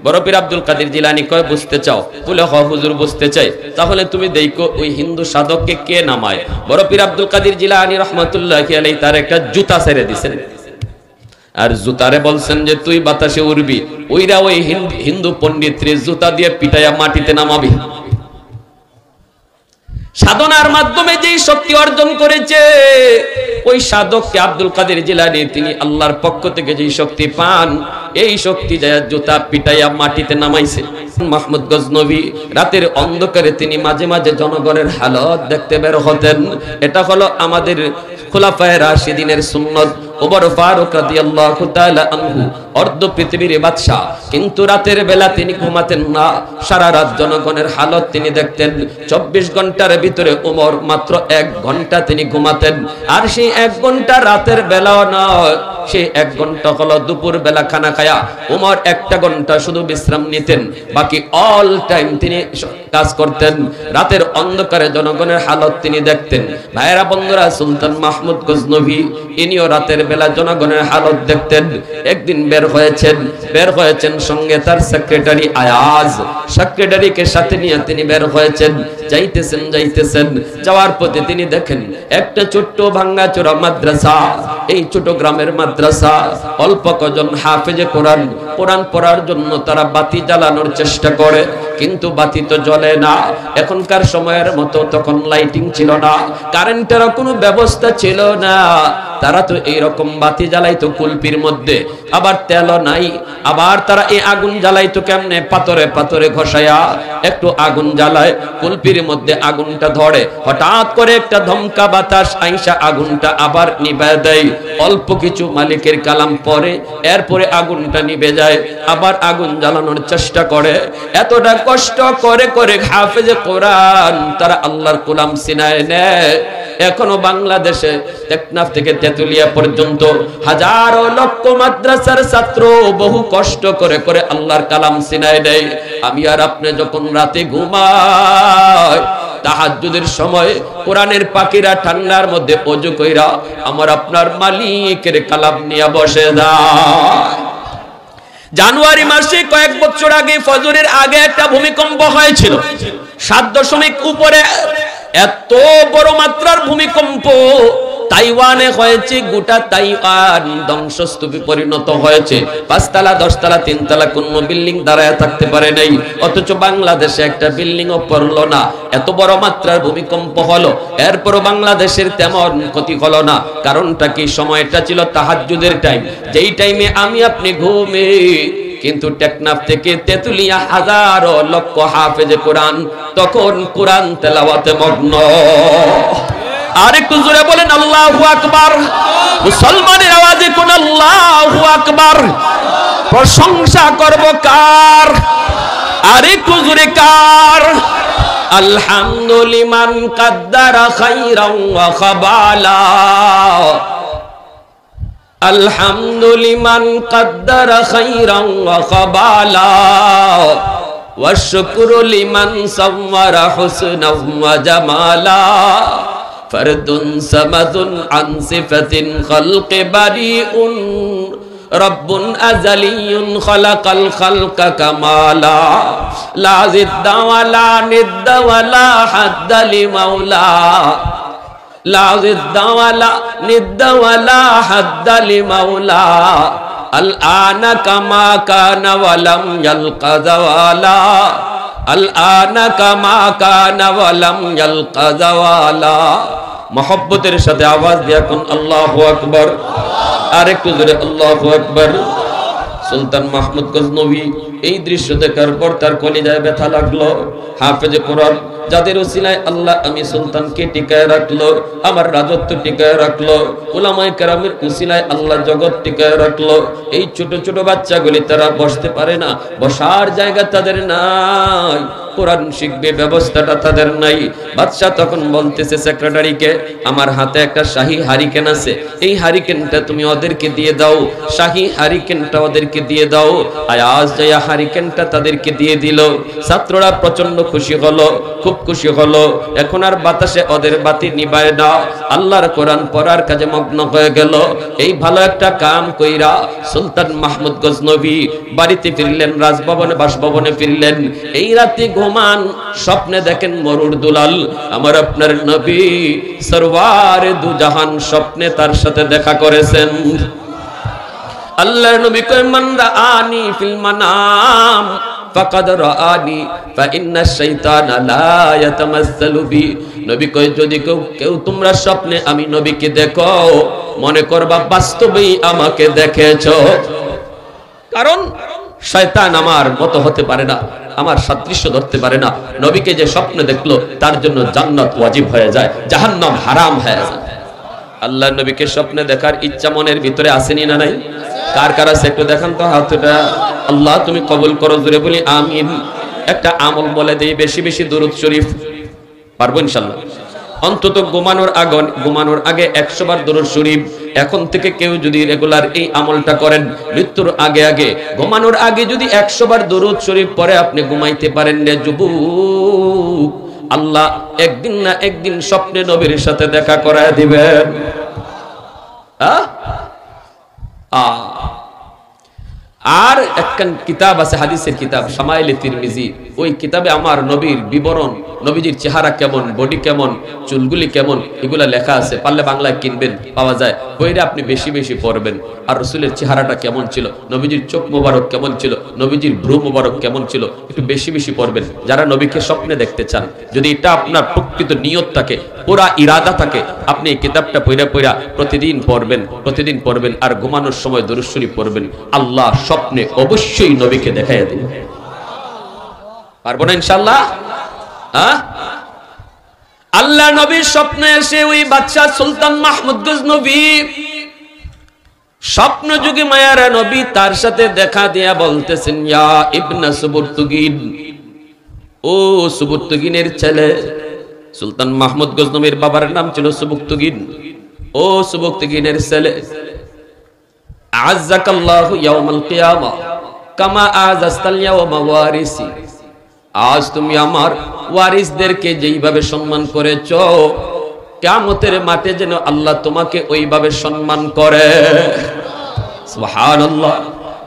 বড় পীর আব্দুল কাদের জিলানী কয় বুঝতে চাও? বলে হ হুজুর বুঝতে চাই। তাহলে তুমি দেখো ওই হিন্দু সাধককে কে নামায়। বড় পীর আব্দুল কাদের জিলানী রহমাতুল্লাহি আলাইহি তার একটা জুতা ছেড়ে দিয়েছেন, আর জুতারে বলছেন যে তুই বাতাসে উড়বি। ওইরা ওই হিন্দু পণ্ডিতরে জুতা দিয়ে পিটাইয়া মাটিতে নামাবি। সাধনার মাধ্যমে যেই শক্তি অর্জন করেছে ওই সাধককে আব্দুল কাদের জিলানী তিনি আল্লাহর পক্ষ থেকে যেই শক্তি পান, এই শক্তি যায় জুতা পিটাইয়া মাটিতে নামাইছে। মাহমুদ গজনবী রাতের অন্ধকারে তিনি মাঝে মাঝে জনগণের হালত দেখতে বের হতেন। এটা হলো আমাদের খুলাফায়ে রাশিদিনের সুন্নত। ওমর ফারুক রাদিয়াল্লাহু তাআলা আনহু অর্ধ পৃথিবীর বাদশা, কিন্তু রাতের বেলা তিনি ঘুমাতেন না, সারা রাত জনগণের হালত তিনি দেখতেন। 24 ঘন্টার ভিতরে ওমর মাত্র 1 ঘন্টা তিনি ঘুমাতেন, আর সেই 1 ঘন্টা রাতের বেলাও নয়, সেই 1 ঘন্টা হলো দুপুর বেলা খানা খায়া ওমর 1টা ঘন্টা শুধু বিশ্রাম নিতেন, বাকি অল টাইম তিনি কাজ করতেন। রাতের অন্ধকারে জনগণের হালত তিনি দেখতেন। ভাইরা বন্ধুরা, সুলতান মাহমুদ গজনবী ইনিও রাতের বেলা জনগণের হালত দেখতেন। একদিন বের হয়েছেন সঙ্গে তার সেক্রেটারি আয়াজ, সেক্রেটারিকে সাথে নিয়ে তিনি বের হয়েছেন। যাইতেছেন যাওয়ার পথে তিনি দেখেন একটা ছোট্ট ভাঙ্গাচোরা মাদ্রাসা। এই ছোট গ্রামের মাদ্রাসা, অল্প কজন হাফেজে কোরআন পড়ার জন্য তারা বাতি জ্বালানোর চেষ্টা করে, কিন্তু বাতি তো জ্বলে না। এখনকার সময়ের মতো তখন লাইটিং ছিল না, কারেন্টেরও কোনো ব্যবস্থা ছিল না। তারা তো এইরকম বাতি জ্বালাইতো কুলপির মধ্যে, আবার তেলও নাই। আবার তারা এই আগুন জ্বালাইতো কেমনে? পাথরে ঘষায়া একটু আগুন জ্বালায়, কুলপির মধ্যে আগুনটা ধরে। হঠাৎ করে একটা ধমকা বাতাস আইসা আগুনটা আবার নিভায় দেয়। অল্প কিছু মালিকের কালাম পরে এরপরে আগুনটা নিভে যায়। আবার আগুন জ্বালানোর চেষ্টা করে। এতটা কষ্ট করে হাফেজে কোরআন তারা আল্লাহর কালাম সিনায় নেয়। এখনো বাংলাদেশে টেকনাফ থেকে তেতুলিয়া পর্যন্ত হাজারো লক্ষ মাদ্রাসার ছাত্র বহু কষ্ট করে আল্লাহর কালাম সিনায় দেয়। আমি আর আপনি যখন রাতে ঘুমাই, তাহাজ্জুদের সময় কোরআনের পাখিরা ঠান্ডার মধ্যে ওযু কইরা আমার আপনার মালিকের কালাম নিয়ে বসে যায়। জানুয়ারি মাসে কয়েক বছর আগে ফজরের আগে একটা ভূমিকম্প হয়েছিল 7.0 উপরে। এত বড় মাত্রার ভূমিকম্প তাইওয়ানে হয়েছে। গোটা তাইওয়ান ধ্বংসস্তূপে পরিণত হয়েছে। 5 তলা 10 তলা 3 তলা কোন বিল্ডিং দাঁড়ায় থাকতে পারে নাই, অথচ বাংলাদেশে একটা বিল্ডিংও পড়লো না। এত বড় মাত্রার ভূমিকম্প হলো, এরপরও বাংলাদেশের তেমন ক্ষতি হলো না। কারণটা কি? সময়টা ছিল তাহাজ্জুদের টাইম, যেই টাইমে আমি আপনি ঘুমে। কিন্তু টেকনাফ থেকে তেতুলিয়া হাজারো লক্ষ হাফেজে কোরআন তখন কোরআন তেলাওয়াতে মগ্ন। আর একটু জোরে বলেন আল্লাহু আকবার। মুসলমানের আওয়াজে কোন আল্লাহু আকবার। প্রশংসা করব কার? আর একটু জোরে কার? আলহামদুলিমান কাদ্দারা খাইরান ওয়া খাবালা। আলহামদুলিমান কাদ্দারা খাইরান ওয়া খাবালা ওয়া শুকরু লিমান সাওয়ারা হুসনান ওয়া জামালা। ফরদুন সামাদুন আন সিফাতিন খালকি বারিউন রব্বুন আযালিয়ুন খালাকাল খালকা কামালা। লা জিদ্দা ওয়ালা নিদ্দা ওয়ালা হাদ্দা লিমাওলা। লা জিদ্দা ওয়ালা নিদ্দা ওয়ালা হাদ্দা লিমাওলা। আল আনা কামা কানা ওয়ালাম ইয়ালকা যাওয়ালা। আল আনা কামা কানা ওয়ালাম ইয়ালকা যাওয়ালা। মহব্বতের সাথে আওয়াজ দিয়া কোন আল্লাহু আকবার। আর একটু জোরে আল্লাহু আকবার। সুলতান মাহমুদ গজনবী এই দৃশ্য দেখার পর তার কলিজায় ব্যথা লাগলো। হাফেজে কোরআন যাদের ওসিলায় আল্লাহ আমি সুলতানকে টিকায় রাখলো, আমার রাজত্ব টিকায় রাখলো, উলামায়ে কেরামের ওসিলায় আল্লাহ জগৎ টিকায় রাখলো। এই ছোট ছোট বাচ্চাগুলি তারা বসতে পারে না, বসার জায়গা তাদের নাই। কোরআন শিখবে ব্যবস্থাটা তাদের নাই। বাদশা তখন বলতেছে সেক্রেটারিকে, আমার হাতে একটা শাহী হারিকেন আছে, এই হারিকেনটা তুমি ওদেরকে দিয়ে দাও, শাহী হারিকেনটা ওদেরকে দিয়ে দাও। আয়াজ যায়া হারিকেনটা তাদেরকে দিয়ে দিল। ছাত্ররা প্রচন্ড খুশি হলো, খুব খুশি হলো। এখন আর বাতাসে ওদের বাতি নিবায় না, আল্লাহর কোরআন পড়ার কাজে মগ্ন হয়ে গেল। এই ভালো একটা কাম কইরা সুলতান মাহমুদ গজনবী বাড়িতে ফিরলেন, রাজভবনে বাসভবনে ফিরলেন। এই রাতে ঘুমান, স্বপ্নে দেখেন মরুর দুলাল আমার আপনার নবী সরওয়ারে দু জাহান স্বপ্নে তার সাথে দেখা করেছেন। আল্লাহর নবী কয়, মান রাআনি ফিল মানাম ফাকাদ রাআনি ফা ইন্না শাইতানা লা ইয়াতামাসসালু বি। নবী কয়, যদি কেউ তোমরা স্বপ্নে আমি নবীকে দেখো, মনে করবা বাস্তবেই আমাকে দেখেছো। কারণ শয়তান আমার মতো হতে পারে না, আমার সাদৃশ্য ধরতে পারে না। নবীকে যে স্বপ্নে দেখলো তার জন্য জান্নাত ওয়াজিব হয়ে যায়, জাহান্নাম হারাম হয়ে যায়। আল্লাহর নবীকে স্বপ্নে দেখার ইচ্ছা মনের ভিতরে আসেনি না নাই? কার কার আছে একটু দেখান তো হাতটা। আল্লাহ তুমি কবুল করো, জোরে বলি আমিন। একটা আমল বলে দেই, বেশি বেশি দুরূদ শরীফ পারবো ইনশাআল্লাহ। অন্তত ঘুমানোর আগে 100 বার দুরূদ শরীফ। এখন থেকে কেউ যদি রেগুলার এই আমলটা করেন, মৃত্যুর আগে ঘুমানোর আগে যদি 100 বার দুরূদ শরীফ পড়ে আপনি ঘুমাইতে পারেন রে যুবক, আল্লাহ একদিন না একদিন স্বপ্নে নবীর সাথে দেখা করায় দিবেন। আর একখান কিতাব আছে, হাদিসের কিতাব শামাইলে তিরমিজি। ওই কিতাবে আমার নবীর বিবরণ, নবীজির চেহারা কেমন, বডি কেমন, চুলগুলি কেমন, এগুলা লেখা আছে। পারলে বাংলায় কিনবেন, পাওয়া যায়। বইটা আপনি বেশি বেশি পড়বেন। আর রাসূলের চেহারাটা কেমন ছিল, নবীজির চোখ মোবারক কেমন ছিল, নবীজির ভ্রু মোবারক কেমন ছিল, একটু বেশি বেশি পড়বেন। যারা নবীকে স্বপ্নে দেখতে চান, যদি এটা আপনার প্রকৃত নিয়ত থাকে, পুরা ইরাদা থাকে, আপনি এই কিতাবটা পড়া প্রতিদিন পড়বেন। আর ঘুমানোর সময় দুরূদ শরীফ পড়বেন। আল্লাহ স্বপ্নে অবশ্যই নবীকে দেখাইয়া দিবেন। পারবো না ইনশাআল্লাহ? আল্লাহ নবীর স্বপ্নে এসে ওই বাদশা সুলতান মাহমুদ গজনবী স্বপ্ন যুগে মায়ারা নবী তার সাথে দেখা দিয়া বলতেছেন, ইয়া ইবনা সুবুরতুগিন, ও সুবুরতুগিনের ছেলে। সুলতান মাহমুদ গজনবীর বাবার নাম ছিল সুবুরতুগিন। ও সুবুরতুগিনের ছেলে, আযাকাল্লাহু ইয়াউমাল কিয়ামা কামা আযাস্তাল ইয়াওমা ওয়ারিসি। আজ তুমি আমার ওয়ারিসদেরকে যেইভাবে সম্মান করেছো, কিয়ামতের মাঠে যেন আল্লাহ তোমাকে ওইভাবে সম্মান করে। সুবহানাল্লাহ।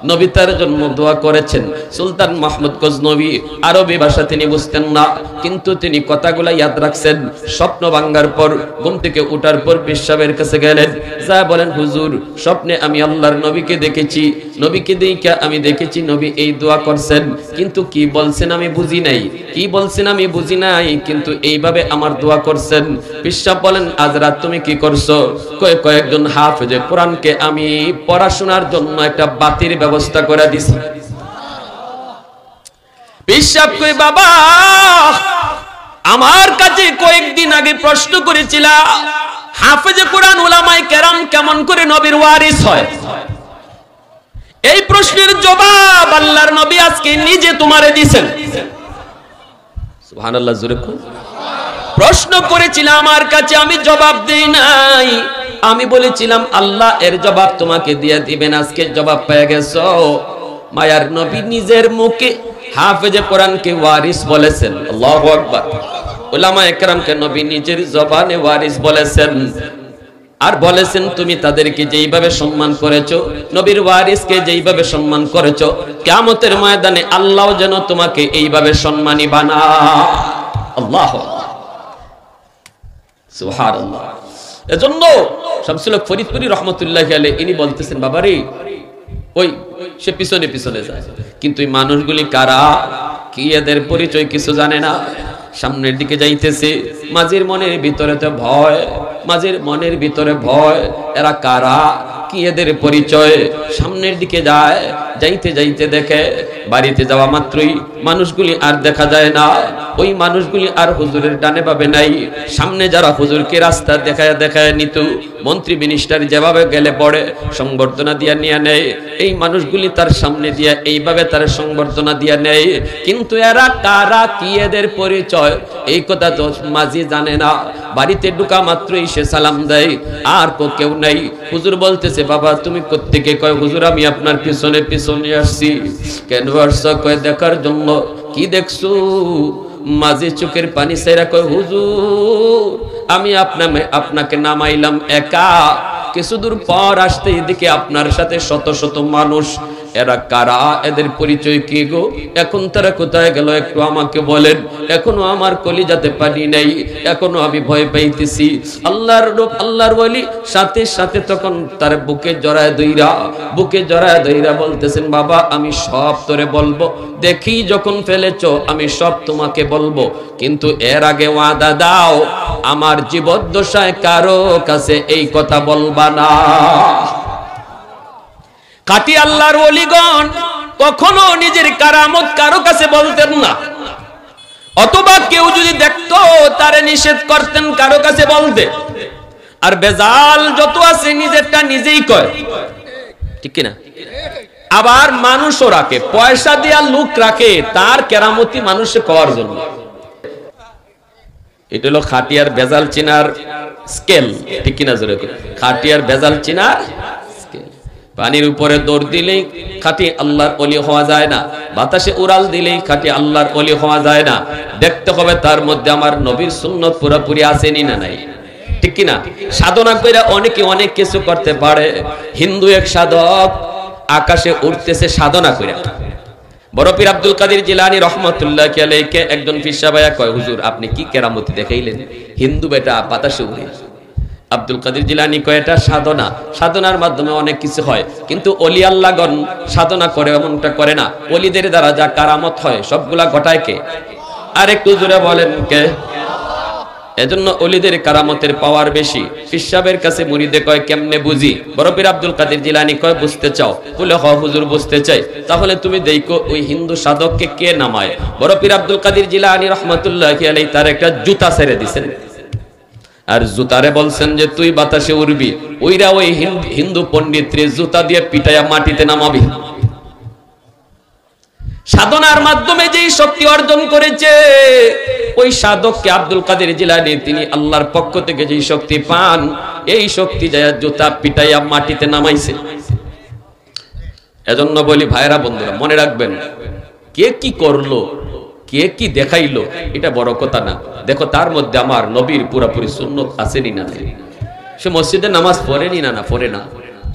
নবী তার জন্য দোয়া করেছেন। সুলতান মাহমুদ গজনবী আরবি ভাষা তিনি বুঝতেন না, কিন্তু তিনি কথাগুলা ইয়াদ রাখছেন। স্বপ্ন ভাঙ্গার পর, ঘুম থেকে উঠার পর পেশাবের কাছে গেলেন, যা বলেন, হুজুর স্বপ্নে আমি আল্লাহর নবীকে দেখেছি, নবীকে দেখে আমি দেখেছি নবী এই দোয়া করছেন, কিন্তু কি বলছেন আমি বুঝি নাই, কিন্তু এইভাবে আমার দোয়া করছেন। পেশাব বলেন, আজ রাত তুমি কি করছো? কয়েকজন হাফেজে কোরআনকে আমি পড়াশোনার জন্য একটা বাতির ব্যবস্থা করে দিছি। পেশাব কই, বাবা আমার কাছে কয়েকদিন আগে প্রশ্ন করেছিলা, হাফেজে কোরআন উলামায়ে কেরাম কেমন করে নবীর ওয়ারিস হয়? এই প্রশ্নের জবাব আল্লাহর নবী আজকে নিজে তোমারে দিবেন। সুবহানাল্লাহ, জোরে কও। প্রশ্ন করেছিলাম আমার কাছে, আমি জবাব দেই নাই। আমি বলেছিলাম আল্লাহ এর জবাব তোমাকে দিয়ে দিবেন, আজকে জবাব পেয়ে গেছো। মায়ার নবী নিজের মুখে হাফেজে কোরআনকে ওয়ারিস বলেছেন। আল্লাহু আকবার। উলামায়ে কেরামকে নবী নিজের জবানে ওয়ারিস বলেছেন। আর বলেছেন তুমি তাদেরকে যেইভাবে সম্মান করেছো, নবীর ওয়ারিসকে যেইভাবে সম্মান করেছো, কিয়ামতের ময়দানে আল্লাহ যেন তোমাকে এইভাবে সম্মানী বানায়। আল্লাহু আকবার, সুবহানাল্লাহ। এজন্য শামসুল হক ফরিদপুরি রহমাতুল্লাহি আলাইহি ইনি বলতেছেন, বাবারে ওই সে পিছনে পিছনে যায়, কিন্তু এই মানুষগুলি কারা, কি এদের পরিচয় কিছু জানে না। সামনের দিকে যাইতেছে, মাঝের মনের ভিতরে ভয়, এরা কারা, কি এদের পরিচয়। সামনের দিকে যায়, যাইতে যাইতে দেখে বাড়িতে যাওয়া মাত্রই মানুষগুলি আর দেখা যায় না। ওই মানুষগুলি আর হুজুরের ডানে পাবে নাই। সামনে যারা হুজুরকে রাস্তা দেখায় দেখায় নিত, মন্ত্রী মিনিস্টার যেভাবে গেলে পড়ে সংবর্ধনা দিয়া নিয়ে নেয়, এই মানুষগুলি তার সামনে দিয়া এইভাবে তার সংবর্ধনা দিয়া নেয়। কিন্তু এরা কারা, কি এদের পরিচয়, এই কথা তো মাঝি জানে না। বাড়িতে ঢুকা মাত্রই সে সালাম দেয়, আর কেউ নাই। হুজুর বলতেছে, বাবা তুমি কোত্থেকে? কয়, হুজুর আমি আপনার পিছনে পিছনে আসছি। কেন আসছো? কয়, দেখার জন্য। কি দেখছো? মাঝে চোখের পানি সেরা। কয়, হুজুর আমি আপনাকে নামাইলাম একা, কিছু দূর পর আসতে এদিকে আপনার সাথে শত শত মানুষ। এরা কারা, এদের পরিচয় কি গো? এখন তারা কোথায় গেল একটু আমাকে বলেন। এখনো আমার কলিজাতে পানি নেই, এখনো আমি ভয় পাইতেছি। আল্লাহর ওলি সাথে সাথে তখন তার বুকে জড়ায় দইরা বলতেছেন, বাবা আমি সব তোরে বলবো, দেখি যখন ফেলেছো আমি সব তোমাকে বলবো, কিন্তু এর আগে ওয়াদা দাও আমার জীবদ্দশায় কারো কাছে এই কথা বলবা না। খাঁটি আল্লাহর ওলিগণ কখনো নিজের কারামত কারো কাছে বলতেন না, অথবা কেউ যদি দেখতো তারে নিষেধ করতেন কারো কাছে বলতে। আর বেজাল যত আছে নিজেরটা নিজেই কয়, ঠিক কিনা? আবার মানুষও রাখে, পয়সা দিয়া লোক রাখে তার কেরামতি মানুষে করার জন্য। এটা হলো খাটিয়ার বেজাল চিনার স্কেল, ঠিক কিনা? জোরে খাটিয়ার বেজাল চিনার স্কেল। পানির উপরে দৌড় দিলেই খাঁটি আল্লাহর ওলি হওয়া যায় না, বাতাসে উড়াল দিলেই খাঁটি আল্লাহর ওলি হওয়া যায় না। দেখতে হবে তার মধ্যে আমার নবীর সুন্নত পুরোপুরি আসেনি না নাই, ঠিক কিনা? সাধনা করে অনেকে অনেক কিছু করতে পারে। হিন্দু এক সাধক আকাশে উঠতেছে সাধনা করে। বড় পীর আব্দুল কাদের জিলানী রহমাতুল্লাহি আলাইহি একজন পীর সাহেব কয়, হুজুর আপনি কি কেরামতি দেখাইলেন? হিন্দু বেটা বাতাসে উড়ে। আব্দুল কাদের জিলানী কয়, এটা সাধনা, সাধনার মাধ্যমে অনেক কিছু হয়, কিন্তু ওলি আল্লাহগণ সাধনা করে এমনটা করে না। ওলিদের দ্বারা যা কারামত হয় সবগুলা ঘটায় কে? আর একটু জোরে বলেন কে? এজন্য ওলিদের কারামতের পাওয়ার বেশি। পীর সাহেবের কাছে মুরিদে কয়, কেমনে বুঝি? বড় পীর আব্দুল কাদের জিলানী কয়, বুঝতে চাও? বলে হ হুজুর বুঝতে চাই। তাহলে তুমি দেখো ওই হিন্দু সাধককে কে নামায়। বড় পীর আব্দুল কাদের জিলানী রহমাতুল্লাহি আলাইহি তার একটা জুতা ছেড়ে দিয়েছেন, আর জুতারে বলছেন যে তুই বাতাসে উড়বি। ওইরা ওই হিন্দু পণ্ডিতরে জুতা দিয়ে পিটাইয়া মাটিতে নামাবি। সাধনার মাধ্যমে যেই শক্তি অর্জন করেছে ওই সাধককে আব্দুল কাদের জিলানী তিনি আল্লাহর পক্ষ থেকে যেই শক্তি পান, এই শক্তি যায় জুতা পিটাইয়া মাটিতে নামাইছে। এজন্য বলি ভাইরা বন্ধুরা, মনে রাখবেন কে কি করলো, কে কি দেখাইলো এটা বড় কথা না। দেখো তার মধ্যে আমার নবীর পুরোপুরি সুন্নত আসেনি না। সে মসজিদে নামাজ পড়েনি না, পড়ে না।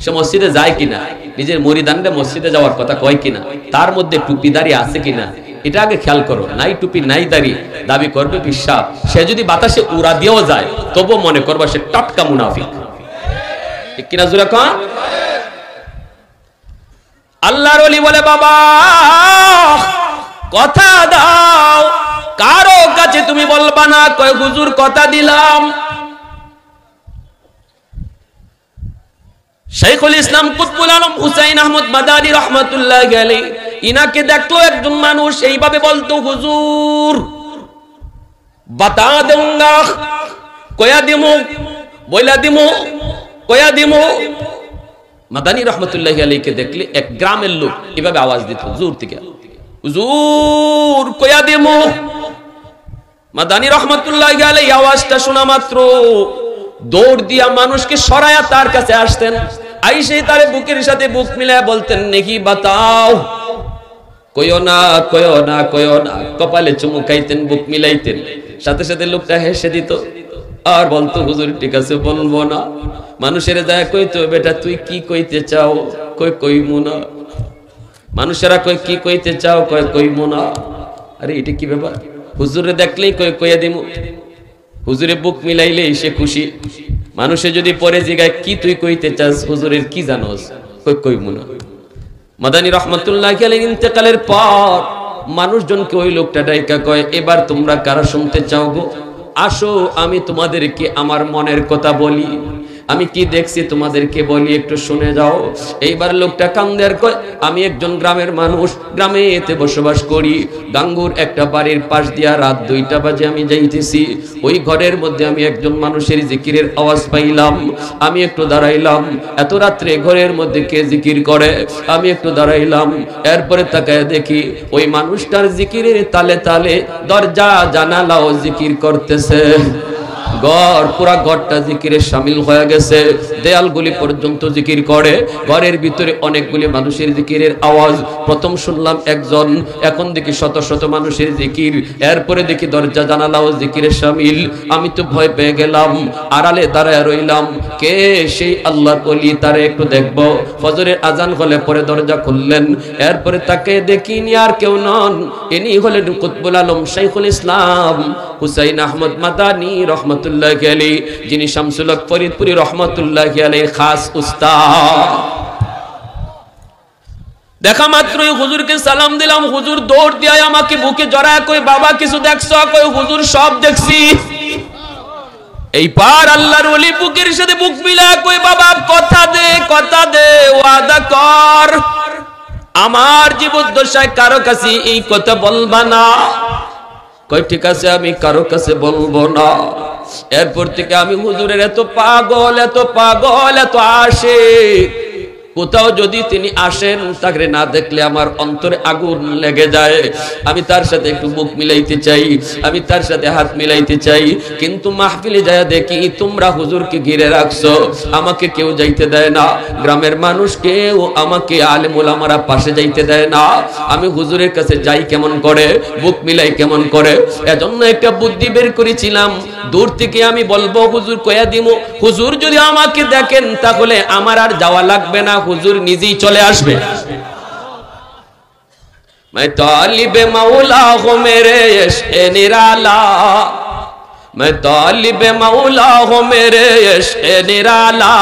সে মসজিদে যায় কিনা, নিজের মুরিদানরা মসজিদে যাওয়ার কথা কয় কিনা, তার মধ্যে টুপি দাড়ি আছে কিনা এটা আগে খেয়াল করো। নাই টুপি নাই দাড়ি দাবি করবে বিশ্বাস, সে যদি বাতাসে উড়া দিয়েও যায় তবু মনে করবা সে টাটকা মুনাফিক, ঠিক কিনা? জোরে কন। আল্লাহর ওলি বলে, বাবা কথা দাও কারো কাছে তুমি বলবা না। কয়, হুজুর কথা দিলাম। শাইখুল ইসলাম কুতুবুল আলম হুসাইন আহমদ মাদানী রহমাতুল্লাহি আলাইহি ইনাকে দেখলো একজন মানুষ এইভাবে বলতো, হুজুর বাতা দেউঙ্গা, কয়া দিমু, বইলা দিমু, কয়া দিমু। মাদানী রহমাতুল্লাহি আলাইহিকে দেখলে এক গ্রামের লোক এভাবে আওয়াজ দিত হুজুর থেকে, হুজুর কয়া দিমু। মাদানী রহমাতুল্লাহি আলাইহি আওয়াজটা শোনা মাত্র দৌড় দিয়া মানুষকে সরায়া তার কাছে আসতেন। আইসে তারে বুকের সাথে বুক মিলায় বলতেন, নেকি বাতাও, কইও না কইও না কইও না। কপালে চুমু খাইতেন, বুক মিলাইতেন, সাথে সাথে লোকটা হেসে দিত আর বলতো, হুজুর ঠিক আছে বলবো না। মানুষের যায় কইতো, বেটা তুই কি কইতে চাও? কই কইমু না। মানুষেরা কই কি কইতে চাও? কয় কইমু না। আরে এটা কি ব্যাপার? হুজুরে দেখলেই কই কইয়া দিমু। হুজুরে বুক মিলাইলেই সে খুশি। মানুষে যদি পরে জিগায় কি তুই কইতে চাস, হুজুরের কি জানোস? কই কইমু না। মাদানী রহমাতুল্লাহি আলাইহি ইন্তেকালের পর মানুষজনকে ওই লোকটা ডাইকা কয়, এবার তোমরা কারা শুনতে চাও গো? আসো আমি তোমাদেরকে আমার মনের কথা বলি। আমি কি দেখছি তোমাদেরকে বলি, একটু শুনে যাও। এইবার লোকটা কান্দে আর কয়, আমি একজন গ্রামের মানুষ, গ্রামে এতে বসবাস করি। গাঙ্গুর একটা বাড়ির পাশ দিয়া রাত 2টা বাজে আমি যাইতেছি। ওই ঘরের মধ্যে আমি একজন মানুষের জিকিরের আওয়াজ পাইলাম। আমি একটু দাঁড়াইলাম, এত রাত্রে ঘরের মধ্যে কে জিকির করে? আমি একটু দাঁড়াইলাম, এরপরে তাকায় দেখি ওই মানুষটার জিকিরের তালে তালে দরজা জানালাও জিকির করতেছে। ঘর পুরা ঘরটা জিকিরে শামিল হয়ে গেছে, দেয়ালগুলি পর্যন্ত জিকির করে। ঘরের ভিতরে অনেকগুলি মানুষের জিকিরের আওয়াজ। প্রথম শুনলাম একজন, এখন দেখি শত শত মানুষের জিকির। এরপরে দেখি দরজা জানালাও জিকিরে শামিল। আমি তো ভয় পেয়ে গেলাম, আড়ালে দাঁড়ায় রইলাম। কে সেই আল্লাহর ওলি, তারে একটু দেখবো। ফজরের আজান হলে পরে দরজা খুললেন। এরপরে তাকে দেখিনি, আর কেউ নন, ইনি হলেন কুতবুল আলম শাইখুল ইসলাম হুসাইন আহমদ মাদানী রহমতুল্লাহি আলাইহি, যিনি শামসুল হক ফরিদপুরি রহমতুল্লাহি আলাইহির খাস উস্তাদ। দেখা মাত্রই হুজুরকে সালাম দিলাম। হুজুর দৌড় দিয়ে আমাকে বুকে জড়ায় কই, বাবা কিছু দেখছো? কই হুজুর সব দেখছি। এই পার আল্লাহর ওলি বুকের সাথে বুক মিলায় কই, বাবা কথা দে, ওয়াদা কর, আমার জীবদ্দশায় কারো কাছে এই কথা বলবা না। কই ঠিক আছে, আমি কারো কাছে বলবো না। এরপর থেকে আমি হুজুরের এত পাগল, এত আশিক, কোথাও যদি তিনি আসেন তাকে না দেখলে আমার অন্তরে আগুন লেগে যায়। আমি তার সাথে একটু মুখ মিলাইতে চাই, আমি তার সাথে হাত মিলাইতে চাই, কিন্তু মাহফিলে যায় দেখি তোমরা হুজুরকে ঘিরে রাখছো, আমাকে কেউ যাইতে দেয় না। গ্রামের মানুষ কেউ আমাকে, আলেম ওলামারা পাশে যাইতে দেয় না। আমি হুজুরের কাছে যাই কেমন করে, বুক মিলাই কেমন করে? এজন্য একটা বুদ্ধি বের করেছিলাম, দূর থেকে আমি বলবো হুজুর কয়া দিমু। হুজুর যদি আমাকে দেখেন তাহলে আমার আর যাওয়া লাগবে না, হুজুর নিজেই চলে আসবে। मैं तालिब मौला हूँ मेरे इश्क़ निराला, मैं तालिब मौला हूँ मेरे इश्क़ निराला,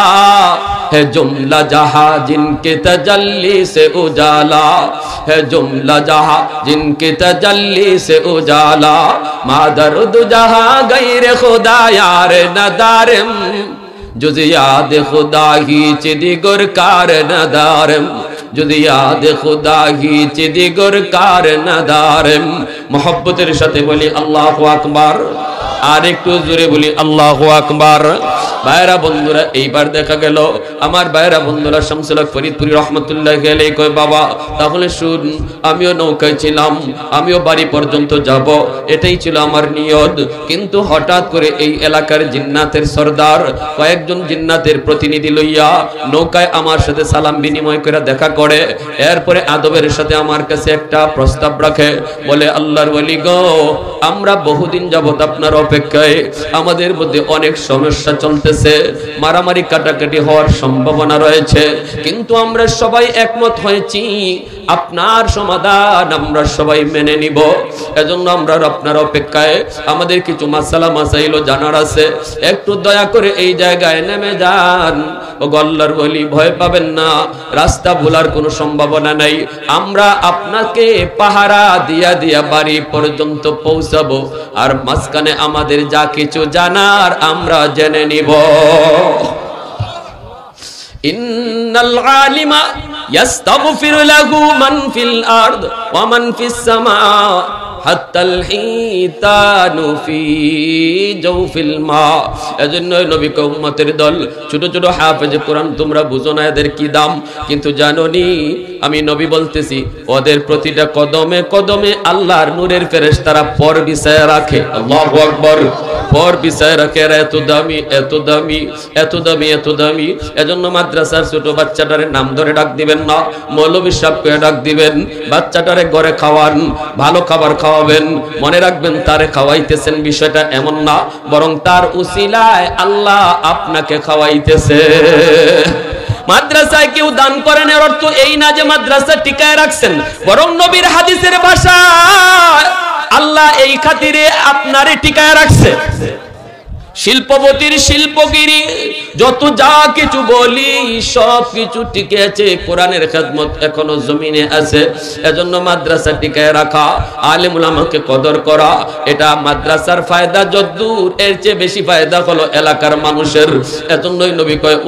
है जुमला जहाँ जिनके तजल्ली से उजाला, है जुमला जहाँ जिनके तजल्ली से उजाला, मादरुद जहाँ गैर खुदा यार नदारम, जुज़ याद खुदा ही चिदिगुर कार नदारम, जुज़ याद खुदा ही चिदिगुर कार नदारम। मोहब्बतेर साथे बोली अल्लाहु আকবার, আর একটু জোরে বলি আল্লাহু আকবার। ভাইরা বন্ধুরা, এইবার দেখা গেল আমার ভাইরা বন্ধুরা শামসুল হক ফরিদপুরি রহমতুল্লাহি আলাইহি কয়, বাবা তাহলে শুন, আমিও নৌকায় ছিলাম, আমিও বাড়ি পর্যন্ত যাব, এটাই ছিল আমার নিয়ত। কিন্তু হঠাৎ করে এই এলাকার জিন্নাতের সর্দার কয়েকজন জিন্নাতের প্রতিনিধি লইয়া নৌকায় আমার সাথে সালাম বিনিময় করে দেখা করে। এরপরে আদবের সাথে আমার কাছে একটা প্রস্তাব রাখে, বলে আল্লাহর ওলি গো, আমরা বহুদিন যাবত আপনার অপেক্ষায়, আমাদের মধ্যে অনেক সমস্যা চলতেছে, মারামারি কাটাকাটি হওয়ার সম্ভাবনা রয়েছে, কিন্তু আমরা সবাই একমত হয়েছি আপনার সমাধান আমরা সবাই মেনে নিব। এজন্য আমরা আপনার অপেক্ষায়, আমাদের কিছু মাসালা মাসাইলও জানার আছে, একটু দয়া করে এই জায়গায় নেমে যান। ও আল্লাহর ওলি ভয় পাবেন না, রাস্তা ভোলার কোনো সম্ভাবনা নাই, আমরা আপনাকে পাহারা দিয়া দিয়া বাড়ি পর্যন্ত পৌঁছাবো, আর মাঝখানে আমাদের যা কিছু জানার আমরা জেনে নিব। ইন্নাল আলিমা ইয়াস্তাগফিরু লাহু মান ফিল আরদ ওয়া মান ফিস সামা হাত্তাল হিতানু ফি জাওফিল মা। এজন্য নবী উম্মতের দল, ছোট ছোট হাফেজ কোরআন তোমরা বুঝো না এদের কি দাম, কিন্তু জানোনি আমি নবী বলতেছি, ওদের প্রতিটা কদমে কদমে আল্লাহর নূরের ফেরেশতারা পর বিছায়া রাখে। আল্লাহু আকবার, পর বিছায়া রাখে। এত দামি, এত দামি, এত দামি, এত দামি। এজন্য মাদ্রাসার ছোট বাচ্চাটারে নাম ধরে ডাক দিবেন না, মৌলভী সাহেবকে ডাক দিবেন, বাচ্চাটারে ঘরে খাওয়ান, ভালো খাবার খাওয়াবেন, মনে রাখবেন তারে খাওয়াইতেছেন বিষয়টা এমন না, বরং তার উসিলায় আল্লাহ আপনাকে খাওয়াইতেছে। মাদ্রাসায় কেউ দান করেন এর অর্থ এই না যে মাদ্রাসা টিকায় রাখছেন, বরং নবীর হাদিসের ভাষায় আল্লাহ এই খাতিরে আপনারে টিকায় রাখছে। শিল্পপতির শিল্পগিরি যত যা কিছু বলি সব কিছু টিকে আছে, কোরআনের খেদমত এখনো জমিনে আছে। এজন্য মাদ্রাসা টিকায় রাখা, আলেম উলামাকে কদর করা, এটা মাদ্রাসার ফায়দা যদ্দূর, এর চেয়ে বেশি ফায়দা হলো এলাকার মানুষের। এজন্যই নবী কয়,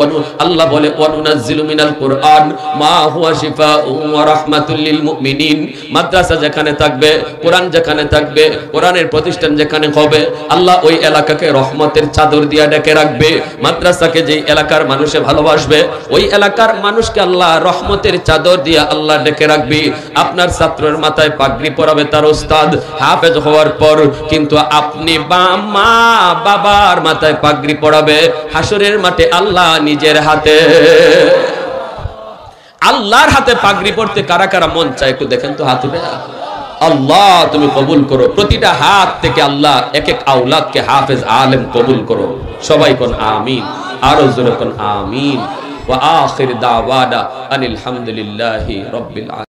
আল্লাহ বলে ওয়ানুনাজ্জিলু মিনাল কুরআন মা হুয়া শিফাউন ওয়া রাহমাতুল লিল মুমিনিন। মাদ্রাসা যেখানে থাকবে, কোরআন যেখানে থাকবে, কোরআনের প্রতিষ্ঠান যেখানে হবে, আল্লাহ ওই এলাকাকে রহমতের চাদর দিয়া ডেকে রাখবে। মাদ্রাসাকে যে এলাকার মানুষে ভালোবাসবে, ওই এলাকার মানুষকে আল্লাহ রহমতের চাদর দিয়া আল্লাহ ডেকে রাখবে। আপনার ছাত্রের মাথায় পাগড়ি পরাবে তার উস্তাদ হাফেজ হওয়ার পর, কিন্তু আপনি মা বাবার মাথায় পাগড়ি পরাবে হাসরের মাঠে আল্লাহ নিজের হাতে। আল্লাহর হাতে পাগড়ি পড়তে কারা কারা মন চায় একটু দেখেন তো, হাত উঠে। আল্লাহ তুমি কবুল করো, প্রতিটা হাত থেকে আল্লাহ এক এক আওলাদকে হাফেজ আলেম কবুল করো। সবাই কোন আমিন, আরো জোরে কোন আমিন। ওয়া আখির দাওয়ানা আনিল হামদুলিল্লাহি রাব্বিল আলামিন।